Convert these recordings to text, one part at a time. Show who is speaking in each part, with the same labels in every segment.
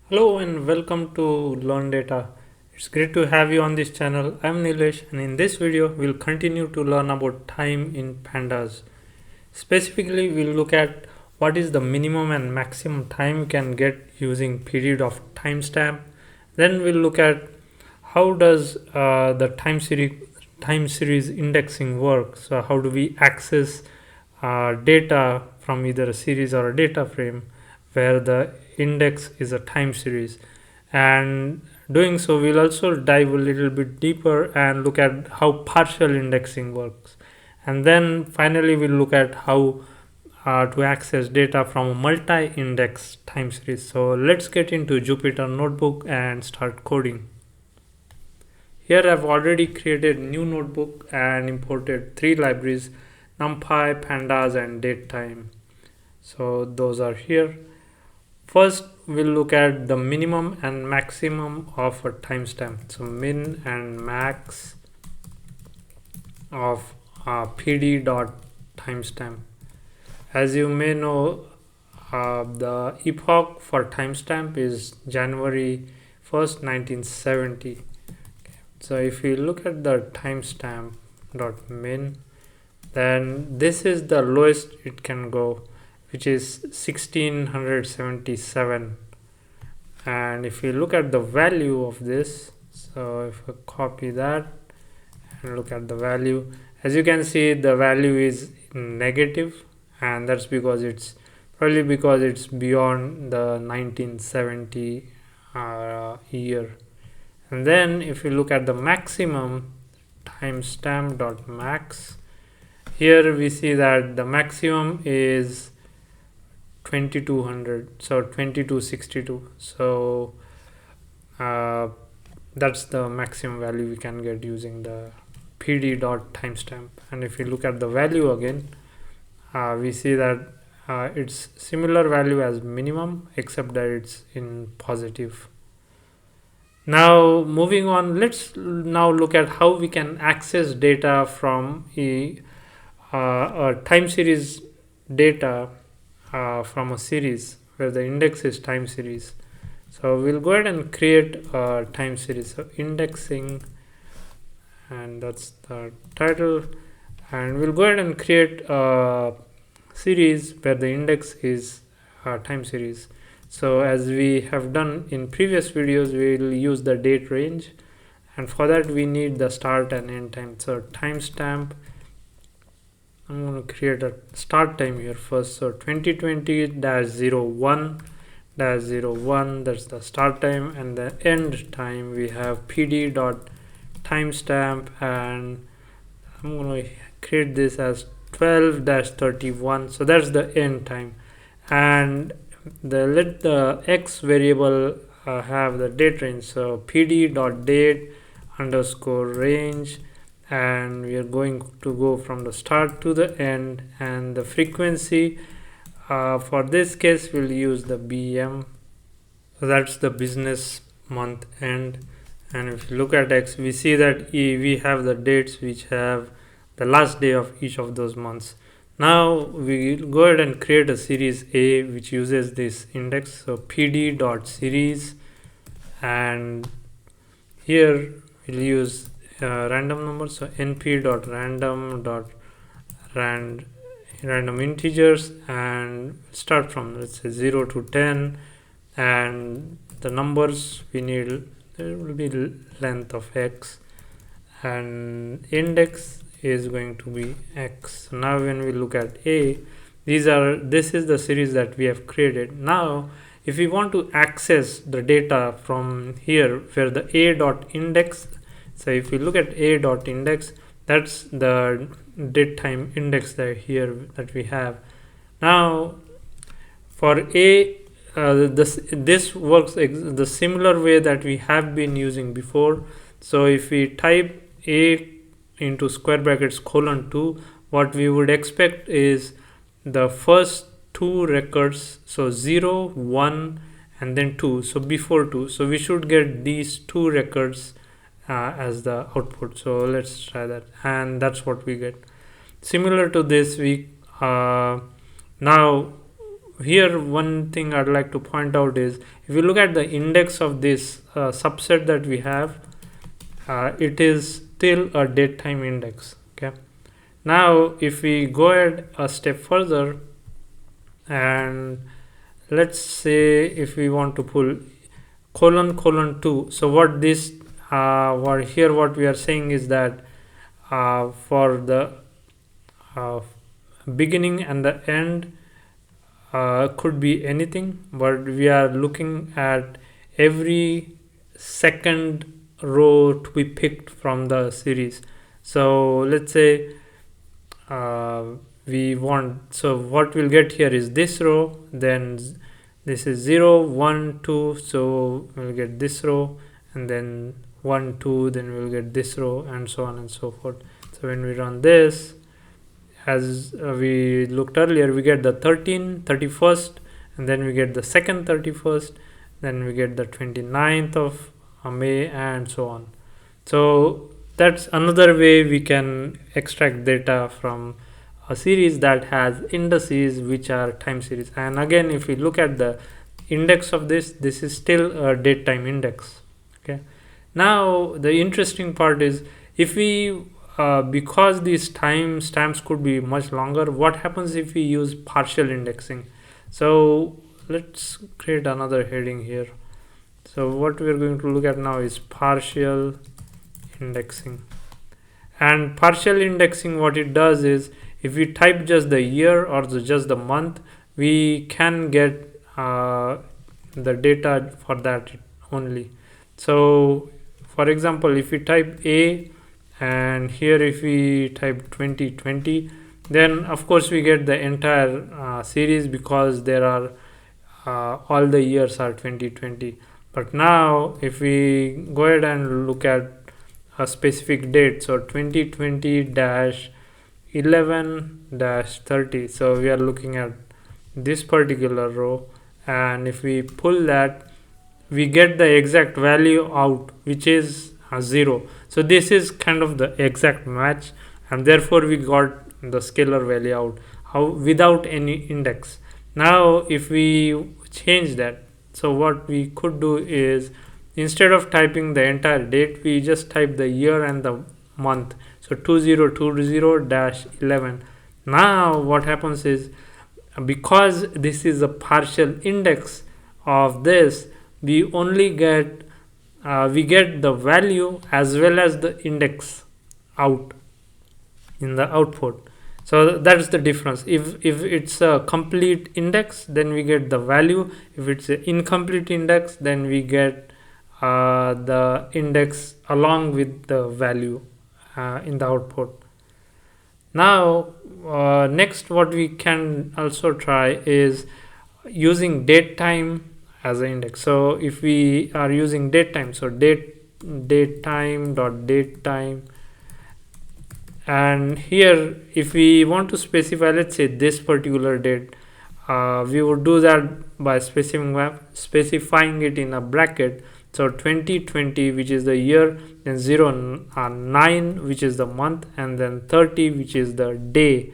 Speaker 1: Hello and welcome to Learn Data. It's great to have you on this channel. I'm Nilesh, and in this video we'll continue to learn about time in Pandas. Specifically, we'll look at what is the minimum and maximum time you can get using period of timestamp. Then we'll look at how does the time series indexing work. So how do we access data from either a series or a data frame where the index is a time series, and doing so we'll also dive a little bit deeper and look at how partial indexing works, and then finally we'll look at how to access data from a multi-index time series. So let's get into Jupyter notebook and start coding. Here I've already created new notebook and imported three libraries: NumPy, Pandas and datetime. So those are here. First, we'll look at the minimum and maximum of a timestamp. So min and max of pd.timestamp. As you may know, the epoch for timestamp is January 1st, 1970. So if you look at the timestamp dot min, then this is the lowest it can go, which is 1677. And if you look at the value of this, so if I copy that and look at the value, as you can see the value is negative, and that's because it's probably because it's beyond the 1970 year. And then if you look at the maximum, timestamp dot max, here we see that the maximum is 2200, so 2262. So that's the maximum value we can get using the pd.timestamp. And if you look at the value again, we see that it's similar value as minimum, except that it's in positive. Now moving on, let's now look at how we can access data from a time series data from a series where the index is time series. So we'll go ahead and create a time series. So indexing, and that's the title, and we'll go ahead and create a series where the index is time series. So as we have done in previous videos, we will use the date range, and for that we need the start and end time. So timestamp, I'm going to create a start time here first. So 2020-01-01, that's the start time, and the end time we have pd.timestamp, and I'm going to create this as 12-31. So that's the end time, and let the x variable have the date range. So pd.date underscore range, and we are going to go from the start to the end, and the frequency for this case we'll use the BM. So that's the business month end. And if you look at x, we see that we have the dates which have the last day of each of those months. Now we will go ahead and create a series A which uses this index. So pd.series, and here we'll use random number. So np.random integers, and start from, let's say, 0 to 10, and the numbers we need, there will be length of x, and index is going to be x. So now when we look at A, this is the series that we have created. Now if we want to access the data from here where the a.index, so if we look at a.index, that's the date time index that we have. Now for A, this works the similar way that we have been using before. So if we type A into square brackets :2, what we would expect is the first two records, so 0, 1 and then 2, so before 2. So we should get these two records as the output. So let's try that, and that's what we get. Similar to this, we now here one thing I'd like to point out is, if you look at the index of this subset that we have, it is still a date time index. Okay, now if we go ahead a step further, and let's say if we want to pull colon 2, so what this what we are saying is that for the beginning and the end could be anything, but we are looking at every second row to be picked from the series. So let's say we want, so what we'll get here is this row, then this is 0 1 2, so we'll get this row, and then 1 2, then we'll get this row, and so on and so forth. So when we run this, as we looked earlier, we get the 31st, and then we get the second 31st, then we get the 29th of May, and so on. So that's another way we can extract data from a series that has indices which are time series. And again, if we look at the index of this is still a date time index. Okay, now the interesting part is, if we because these time stamps could be much longer, what happens if we use partial indexing? So let's create another heading here. So what we are going to look at now is partial indexing. And partial indexing, what it does is, if we type just the year or just the month, we can get the data for that only. So for example, if we type A, and here if we type 2020, then of course we get the entire series, because there are all the years are 2020. But now if we go ahead and look at a specific date, so 2020-11-30, so we are looking at this particular row, and if we pull that, we get the exact value out, which is 0. So this is kind of the exact match, and therefore we got the scalar value out without any index. Now if we change that, so what we could do is, instead of typing the entire date, we just type the year and the month, so 2020-11. Now what happens is, because this is a partial index of this, we only get we get the value as well as the index out in the output. So that's the difference. If it's a complete index, then we get the value. If it's an incomplete index, then we get the index along with the value in the output. Now next, what we can also try is using date time as an index. So if we are using date time, so date time dot date time, and here if we want to specify, let's say this particular date, we would do that by specifying it in a bracket. So 2020, which is the year, then 9, which is the month, and then 30, which is the day,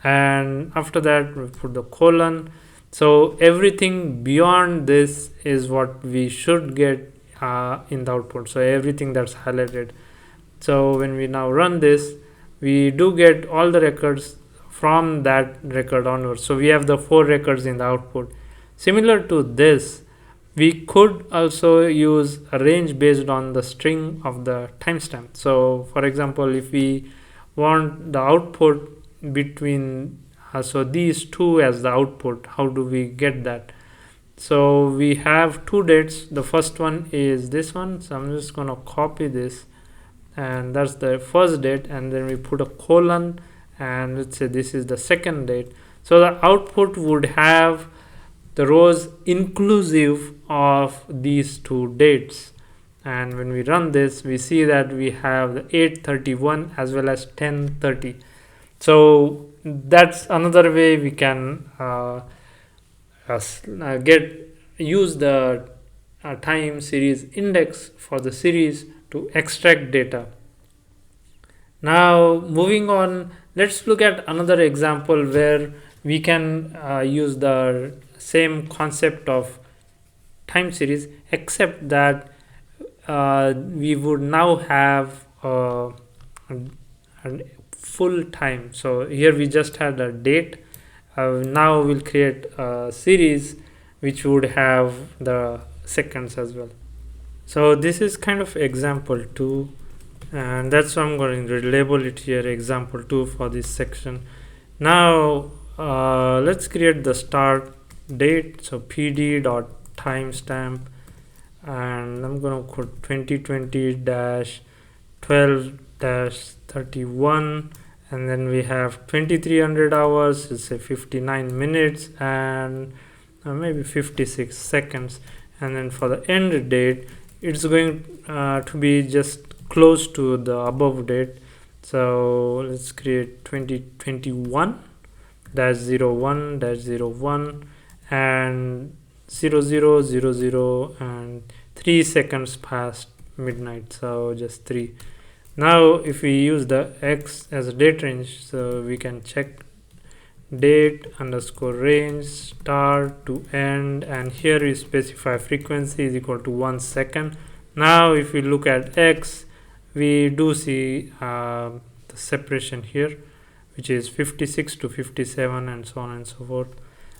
Speaker 1: and after that we put the colon. So everything beyond this is what we should get in the output, so everything that's highlighted. So when we now run this, we do get all the records from that record onwards. So we have the 4 records in the output. Similar to this, we could also use a range based on the string of the timestamp. So for example, if we want the output between so these two as the output, how do we get that? So we have 2 dates. The first one is this one, so I'm just going to copy this, and that's the first date, and then we put a colon, and let's say this is the second date. So the output would have the rows inclusive of these 2 dates, and when we run this, we see that we have the 831 as well as 1030. So that's another way we can use the time series index for the series to extract data. Now moving on, let's look at another example where we can use the same concept of time series, except that we would now have a full time. So here we just had a date. Now we'll create a series which would have the seconds as well. So this is kind of example 2, and that's why I'm going to label it here example 2 for this section. Now let's create the start date. So pd.timestamp, and I'm going to put 2020-12-31, and then we have 2300 hours, let's say 59 minutes and maybe 56 seconds. And then for the end date, it's going to be just close to the above date. So let's create 2021-01-01 and 0000 and 3 seconds past midnight, so just 3. Now if we use the x as a date range, so we can check date underscore range start to end, and here we specify frequency is equal to 1 second. Now if we look at x, we do see the separation here, which is 56 to 57 and so on and so forth.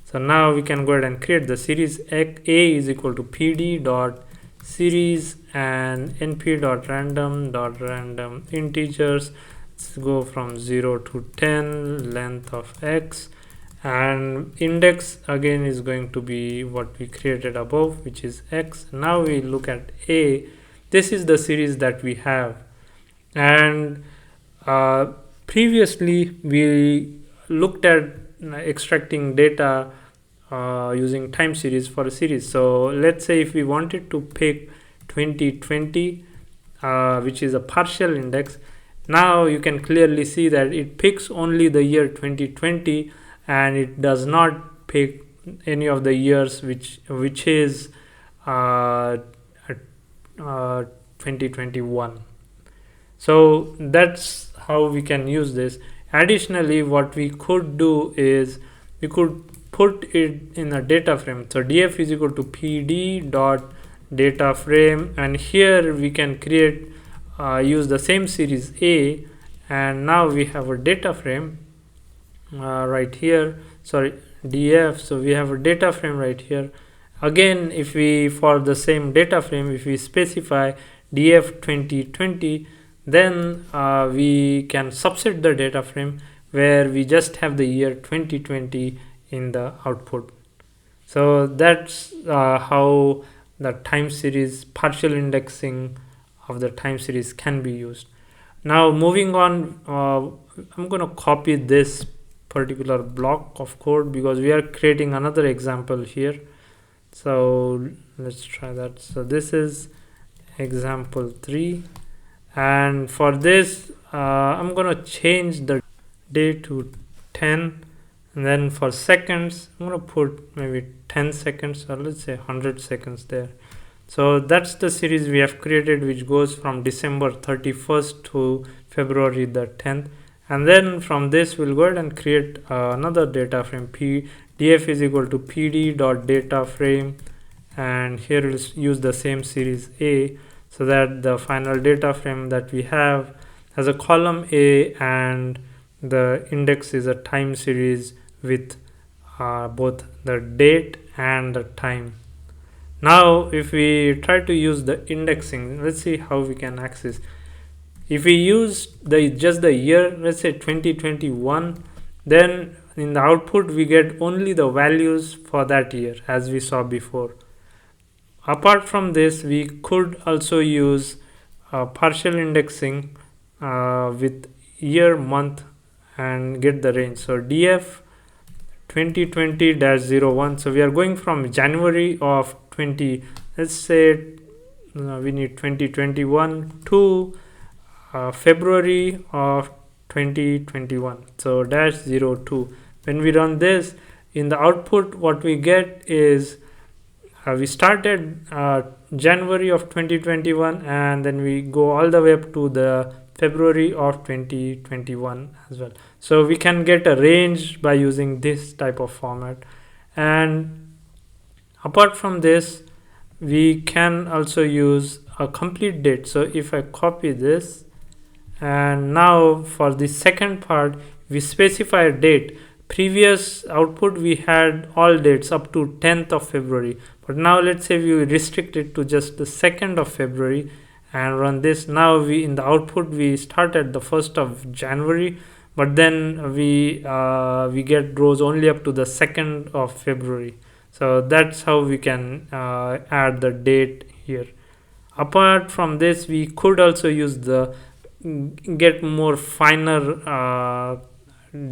Speaker 1: So now we can go ahead and create the series. A is equal to pd dot series and np.random integers. Let's go from 0 to 10, length of x, and index again is going to be what we created above, which is x. Now we look at A. This is the series that we have, and previously we looked at extracting data using time series for a series. So let's say if we wanted to pick 2020, which is a partial index, now you can clearly see that it picks only the year 2020 and it does not pick any of the years which is 2021. So that's how we can use this. Additionally, what we could do is we could put it in a data frame. So df is equal to pd.DataFrame, and here we can create use the same series A, and now we have a data frame right here, sorry, df. So we have a data frame right here. Again, if we, for the same data frame, if we specify df 2020, then we can subset the data frame where we just have the year 2020 in the output. So that's how the time series, partial indexing of the time series can be used. Now moving on, I'm going to copy this particular block of code because we are creating another example here. So let's try that. So this is example 3, and for this I'm going to change the day to 10, and then for seconds I'm going to put maybe 10 seconds, or let's say 100 seconds there. So that's the series we have created, which goes from December 31st to February the 10th. And then from this we'll go ahead and create another data frame. df is equal to pd.DataFrame, and here we'll use the same series A, so that the final data frame that we have has a column A, and the index is a time series with both the date and the time. Now if we try to use the indexing, let's see how we can access. If we use just the year, let's say 2021, then in the output we get only the values for that year, as we saw before. Apart from this, we could also use partial indexing with year, month, and get the range. So df 2020-01, so we are going from January of 20, let's say we need 2021 to February of 2021, so -02. When we run this, in the output what we get is we started January of 2021, and then we go all the way up to the February of 2021 as well. So we can get a range by using this type of format. And apart from this, we can also use a complete date. So if I copy this, and now for the second part we specify a date. Previous output we had all dates up to 10th of February, but now let's say we restrict it to just the 2nd of February and run this. Now we in the output we start at the 1st of January, but then we get rows only up to the 2nd of February. So that's how we can add the date here. Apart from this, we could also use the get more finer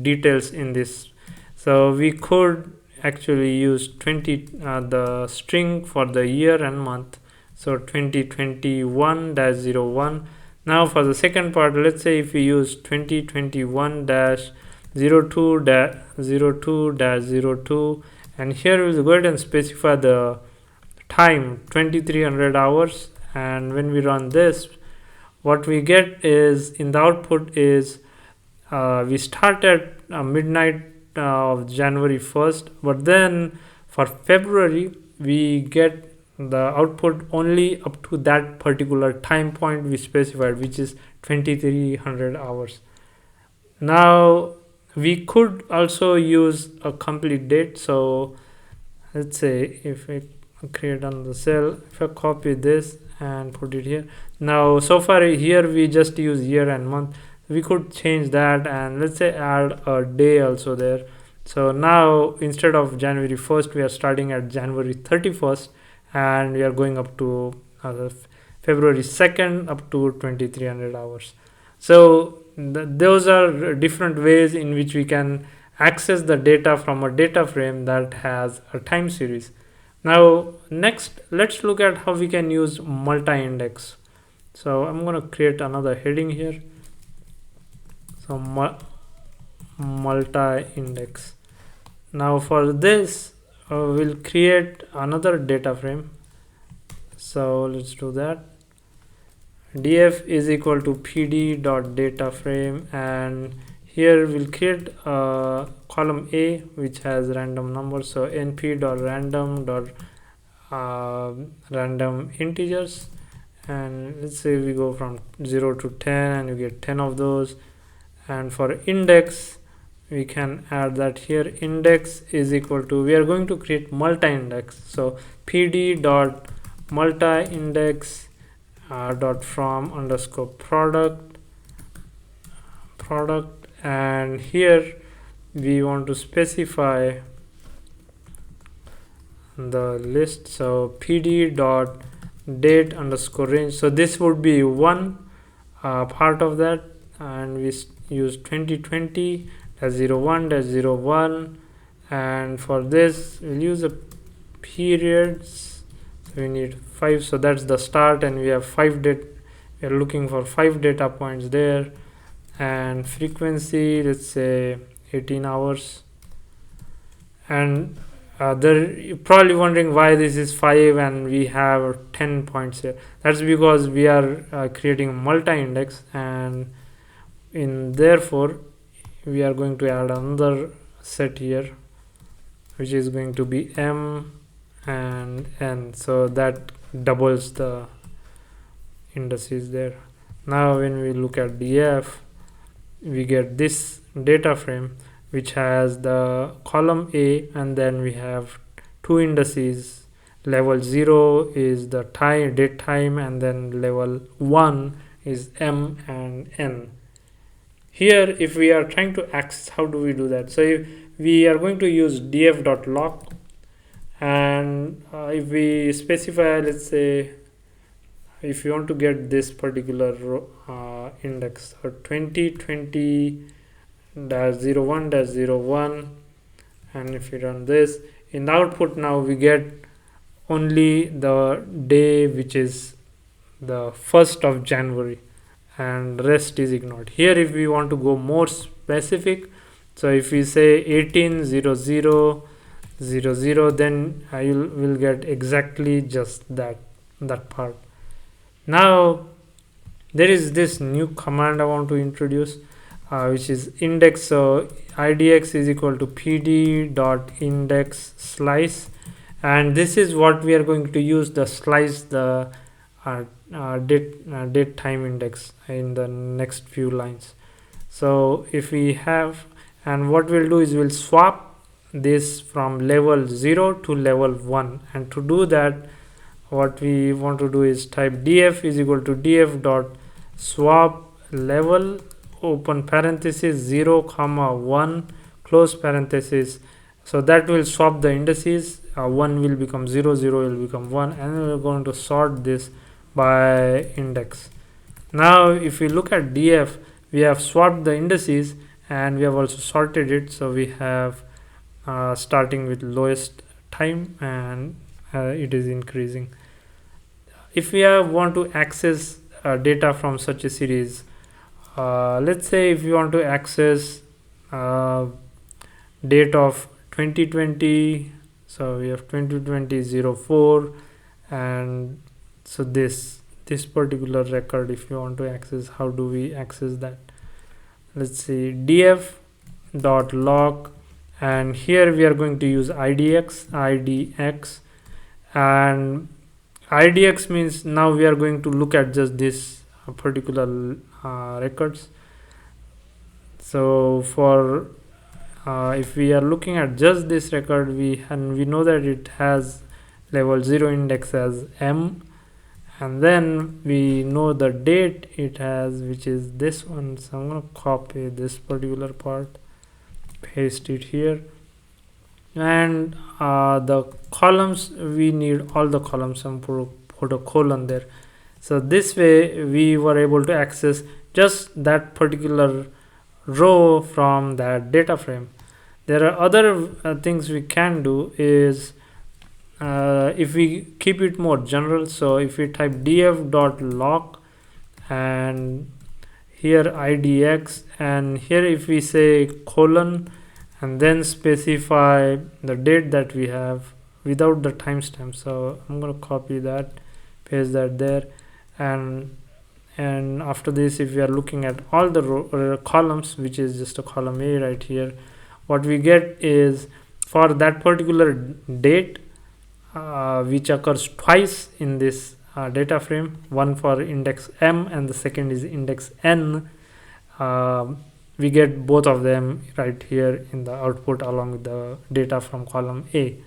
Speaker 1: details in this. So we could actually use 20 the string for the year and month, so 2021-01. Now for the second part, let's say if we use 2021-02-02-02, and here we'll go ahead and specify the time 2300 hours. And when we run this, what we get is in the output is we start at midnight of January 1st, but then for February we get the output only up to that particular time point we specified, which is 2300 hours. Now we could also use a complete date. So let's say if I create on the cell, if I copy this and put it here. Now so far here we just use year and month. We could change that and let's say add a day also there. So now instead of January 1st we are starting at January 31st and we are going up to February 2nd up to 2300 hours. So those are different ways in which we can access the data from a data frame that has a time series. Now next, let's look at how we can use multi-index. So I'm going to create another heading here. So multi-index. Now for this we'll create another data frame. So let's do that. df is equal to pd.DataFrame, and here we'll create a column A which has random numbers. So np.random integers, and let's say we go from 0 to 10 and you get 10 of those. And for index we can add that here. Index is equal to, we are going to create multi-index, so pd.multi-index from underscore product, and here we want to specify the list. So pd.date underscore range, so this would be one part of that, and we use 2020-01-01, and for this we'll use a periods. So we need 5, so that's the start, and we have 5 date, we are looking for 5 data points there. And frequency, let's say 18 hours. And you're probably wondering why this is 5 and we have 10 points here. That's because we are creating multi-index, and therefore we are going to add another set here which is going to be m and n, so that doubles the indices there. Now when we look at df, we get this data frame which has the column A, and then we have 2 indices. Level 0 is the time, date time, and then level 1 is m and n. Here if we are trying to access, how do we do that? So we are going to use df.lock, and if we specify, let's say if you want to get this particular index, or 2020-01-01, and if we run this in the output, now we get only the day which is the 1st of January, and rest is ignored. Here if we want to go more specific, so if we say 180000, then I will get exactly just that part. Now there is this new command I want to introduce. which is index. So IDX is equal to pd.IndexSlice, and this is what we are going to use the slice the date time index in the next few lines. So if we have, and what we'll do is we'll swap this from level 0 to level 1, and to do that what we want to do is type df is equal to df.swaplevel open parenthesis 0 comma 1 close parenthesis. So that will swap the indices. 1 will become 0, 0 will become 1, and we're going to sort this by index. Now if we look at df, we have swapped the indices and we have also sorted it. So we have starting with lowest time, and it is increasing. If we want to access data from such a series, let's say if you want to access date of 2020, so we have 2020-04, and so this particular record, if you want to access, how do we access that? Let's see, df.log, and here we are going to use idx, and idx means now we are going to look at just this particular records. So for if we are looking at just this record, we know that it has level 0 index as m, and then we know the date it has, which is this one. So I'm going to copy this particular part, paste it here, and the columns, we need all the columns, and put a colon there. So this way we were able to access just that particular row from that data frame. There are other things we can do is if we keep it more general. So if we type df.log and here idx, and here if we say colon and then specify the date that we have without the timestamp. So I'm going to copy that, paste that there, and after this, if we are looking at all the columns, which is just a column A right here, what we get is for that particular date which occurs twice in this data frame, one for index m and the second is index n, we get both of them right here in the output along with the data from column A.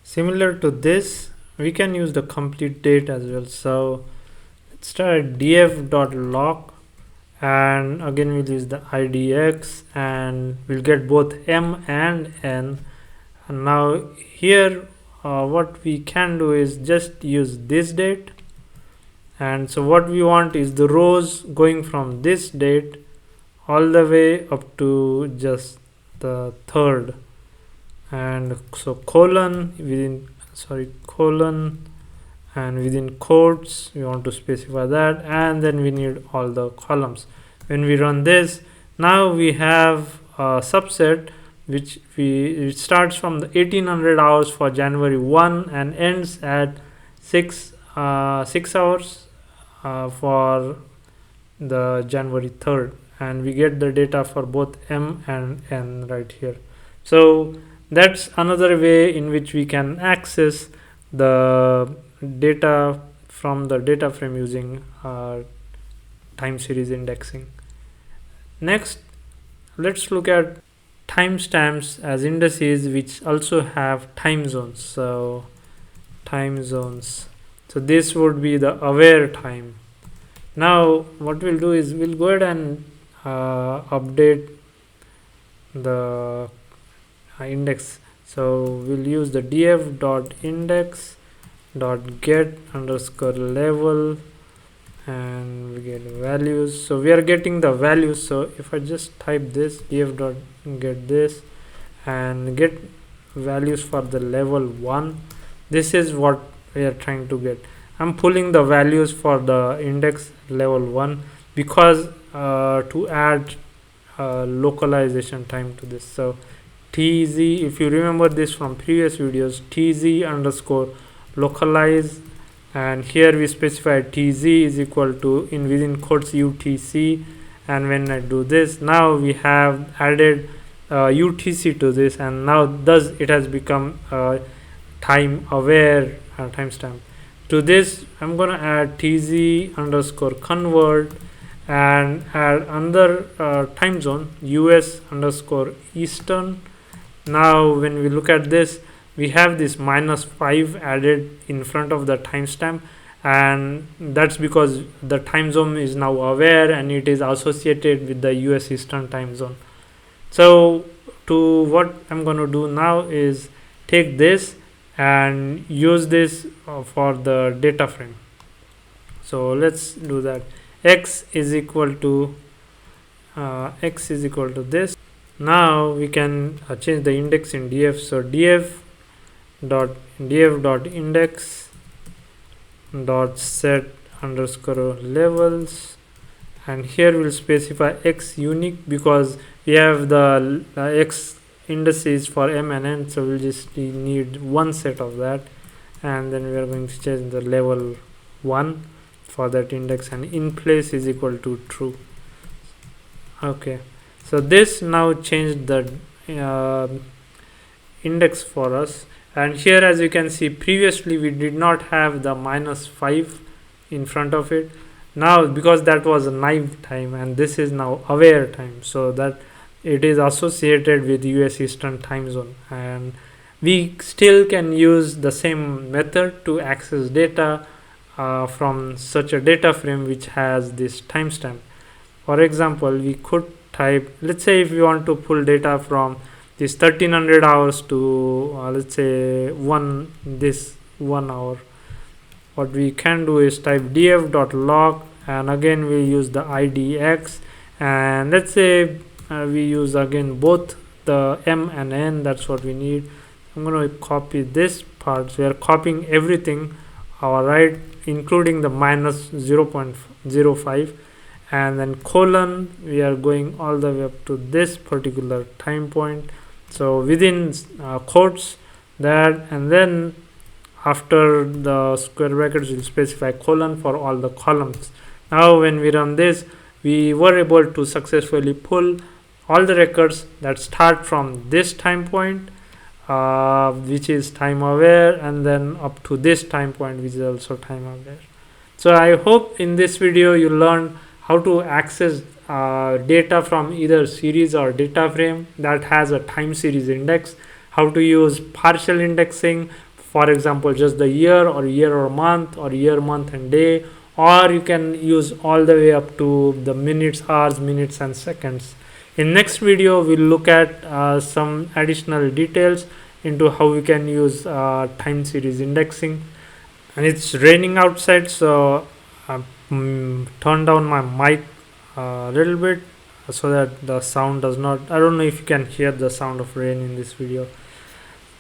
Speaker 1: Similar to this, we can use the complete date as well. So let's start df.log, and again we'll use the idx, and we'll get both m and n. And now here what we can do is just use this date, and so what we want is the rows going from this date all the way up to just the third, and so colon and within quotes we want to specify that, and then we need all the columns. When we run this, now we have a subset which it starts from the 1800 hours for January 1 and ends at 6 hours for the January 3rd, and we get the data for both m and n right here. So that's another way in which we can access the data from the data frame using time series indexing. Next, let's look at timestamps as indices which also have time zones. So time zones, so this would be the aware time. Now what we'll do is we'll go ahead and update the index. So we'll use the df.index.get_level, and we get values. So we are getting the values. So if I just type this df.get this and get values for the level 1, this is what we are trying to get. I'm pulling the values for the index level 1 because to add localization time to this. So tz, if you remember this from previous videos, tz_localize, and here we specify tz is equal to, in within quotes, utc, and when I do this, now we have added UTC to this, and now thus it has become time aware timestamp. To this I'm gonna add tz underscore convert and add another time zone, US underscore Eastern. Now when we look at this, we have this -5 added in front of the timestamp, and that's because the time zone is now aware and it is associated with the US Eastern time zone. So to what I'm going to do now is take this and use this for the data frame. So let's do that. X is equal to this. Now we can change the index in df. So df.index set underscore levels, and here we'll specify x unique because we have the x indices for m and n, so we'll just need one set of that, and then we are going to change the level 1 for that index, and in place is equal to true. Okay, so this now changed the index for us. And here, as you can see, previously we did not have the -5 in front of it. Now because that was a naive time and this is now aware time, so that it is associated with US Eastern time zone, and we still can use the same method to access data from such a data frame which has this timestamp. For example, we could type, let's say if we want to pull data from this 1300 hours to let's say 1 hour, what we can do is type df.log, and again we use the idx, and let's say we use again both the m and n. That's what we need. I'm going to copy this part, so we are copying everything, alright, including the -0.05, and then colon, we are going all the way up to this particular time point, so within quotes that, and then after the square brackets we'll specify colon for all the columns. Now when we run this, we were able to successfully pull all the records that start from this time point, which is time aware, and then up to this time point, which is also time aware. So I hope in this video you learned how to access data from either series or data frame that has a time series index, how to use partial indexing, for example just the year or month, or year, month and day, or you can use all the way up to the minutes, hours, minutes and seconds. In next video we'll look at some additional details into how we can use time series indexing. And it's raining outside, so turn down my mic a little bit so that the sound does not, I don't know if you can hear the sound of rain in this video.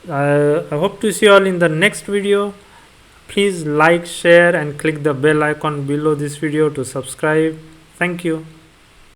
Speaker 1: I hope to see you all in the next video. Please like, share and click the bell icon below this video to subscribe. Thank you.